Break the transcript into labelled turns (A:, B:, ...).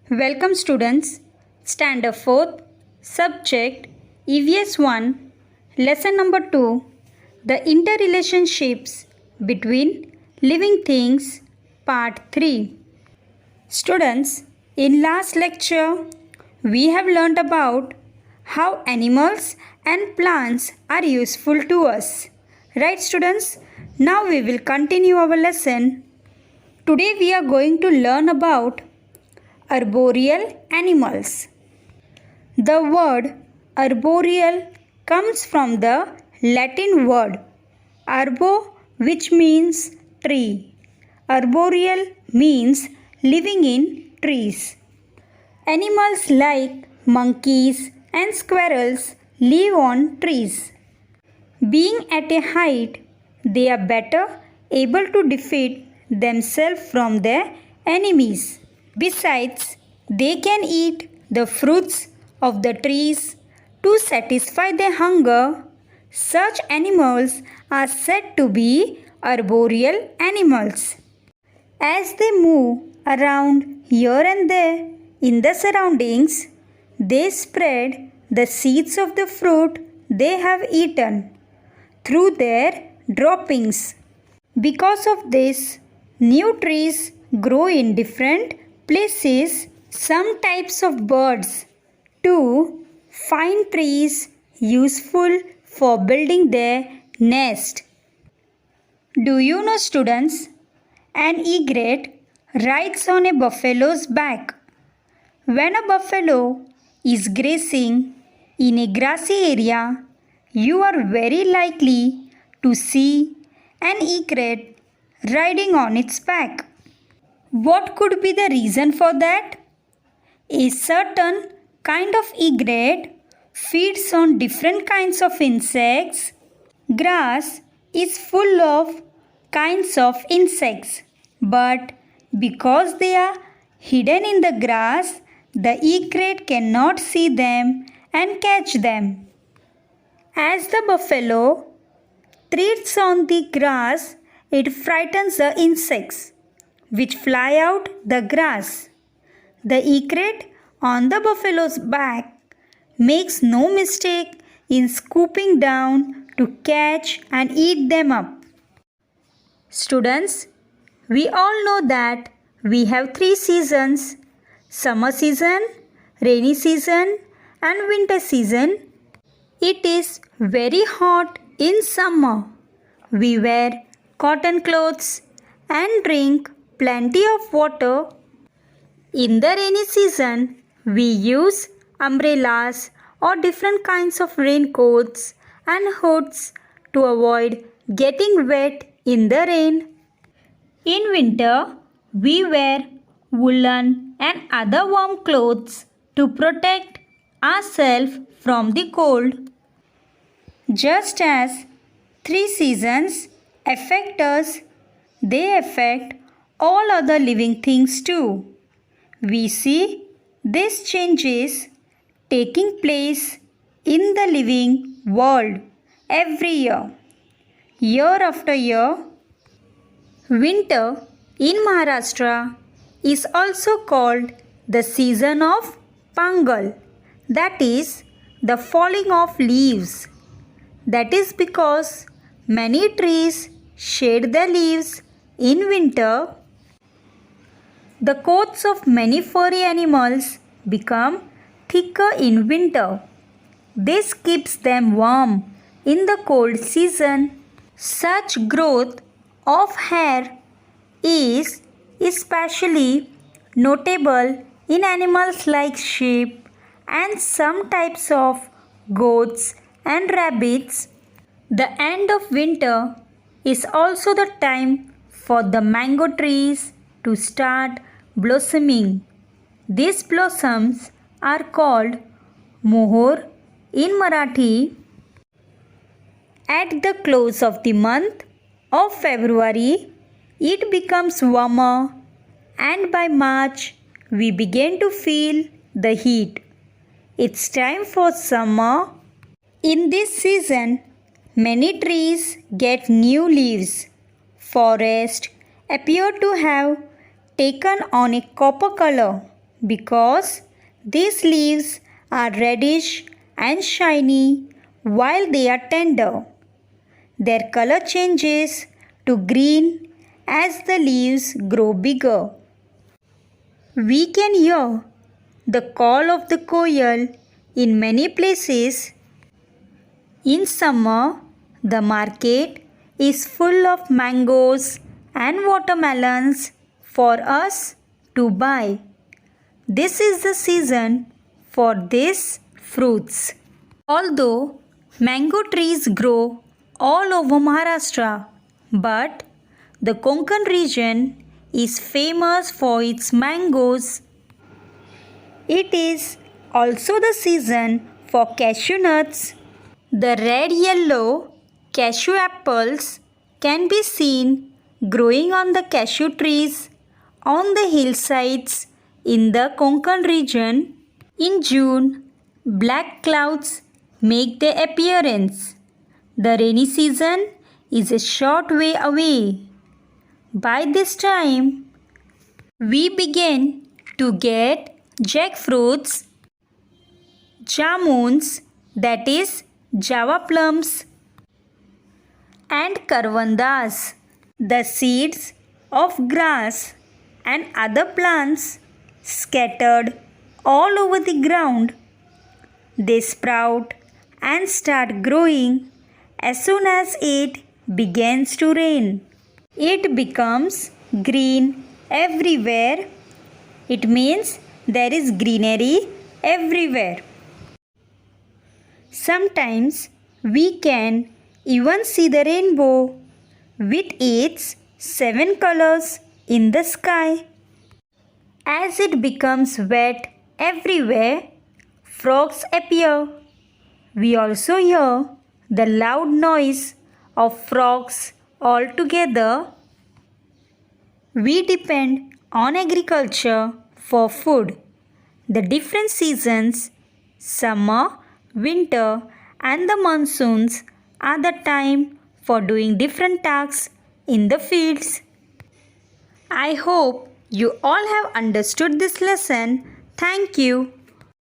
A: Welcome students. Standard 4th. Subject EVS 1. Lesson number 2. The interrelationships between living things. Part 3. Students, in last lecture, we have learnt about how animals and plants are useful to us. Right students? Now we will continue our lesson. Today we are going to learn about arboreal animals. The word arboreal comes from the Latin word arbo, which means tree. Arboreal means living in trees. Animals like monkeys and squirrels live on trees. Being at a height, they are better able to defend themselves from their enemies. Besides, they can eat the fruits of the trees to satisfy their hunger. Such animals are said to be arboreal animals. As they move around here and there in the surroundings, they spread the seeds of the fruit they have eaten through their droppings. Because of this, new trees grow in different places. Some types of birds too find trees useful for building their nest. Do you know students, an egret rides on a buffalo's back. When a buffalo is grazing in a grassy area, you are very likely to see an egret riding on its back. What could be the reason for that? A certain kind of egret feeds on different kinds of insects. Grass is full of kinds of insects, but because they are hidden in the grass, the egret cannot see them and catch them. As the buffalo treads on the grass, it frightens the insects which fly out the grass. The egret on the buffalo's back makes no mistake in scooping down to catch and eat them up. Students, we all know that we have 3 seasons: summer season, rainy season and winter season. It is very hot in summer. We wear cotton clothes and drink plenty of water. In the rainy season, we use umbrellas or different kinds of raincoats and hoods to avoid getting wet in the rain. In winter, we wear woolen and other warm clothes to protect ourselves from the cold. Just as 3 seasons affect us, they affect all other living things too. We see these changes taking place in the living world every year. Year after year, winter in Maharashtra is also called the season of Pangal, that is, the falling of leaves. That is because many trees shed their leaves in winter. The coats of many furry animals become thicker in winter. This keeps them warm in the cold season. Such growth of hair is especially notable in animals like sheep and some types of goats and rabbits. The end of winter is also the time for the mango trees to start blossoming. These blossoms are called mohor in Marathi. At the close of the month of February, it becomes warmer, and by March, we begin to feel the heat. It's time for summer. In this season, many trees get new leaves. Forests appear to have taken on a copper color because these leaves are reddish and shiny while they are tender. Their color changes to green as the leaves grow bigger. We can hear the call of the koel in many places. In summer, the market is full of mangoes and watermelons for us to buy. This is the season for these fruits. Although mango trees grow all over Maharashtra, but the Konkan region is famous for its mangoes. It is also the season for cashew nuts. The red-yellow cashew apples can be seen growing on the cashew trees on the hillsides in the Konkan region. In June, black clouds make their appearance. The rainy season is a short way away. By this time, we begin to get jackfruits, jamuns, that is Java plums, and karvandas, the seeds of grass and other plants scattered all over the ground. They sprout and start growing as soon as it begins to rain. It becomes green everywhere. It means there is greenery everywhere. Sometimes we can even see the rainbow with its 7 colors in the sky. As it becomes wet everywhere, frogs appear. We also hear the loud noise of frogs all together. We depend on agriculture for food. The different seasons, summer, winter, and the monsoons are the time for doing different tasks in the fields. I hope you all have understood this lesson. Thank you.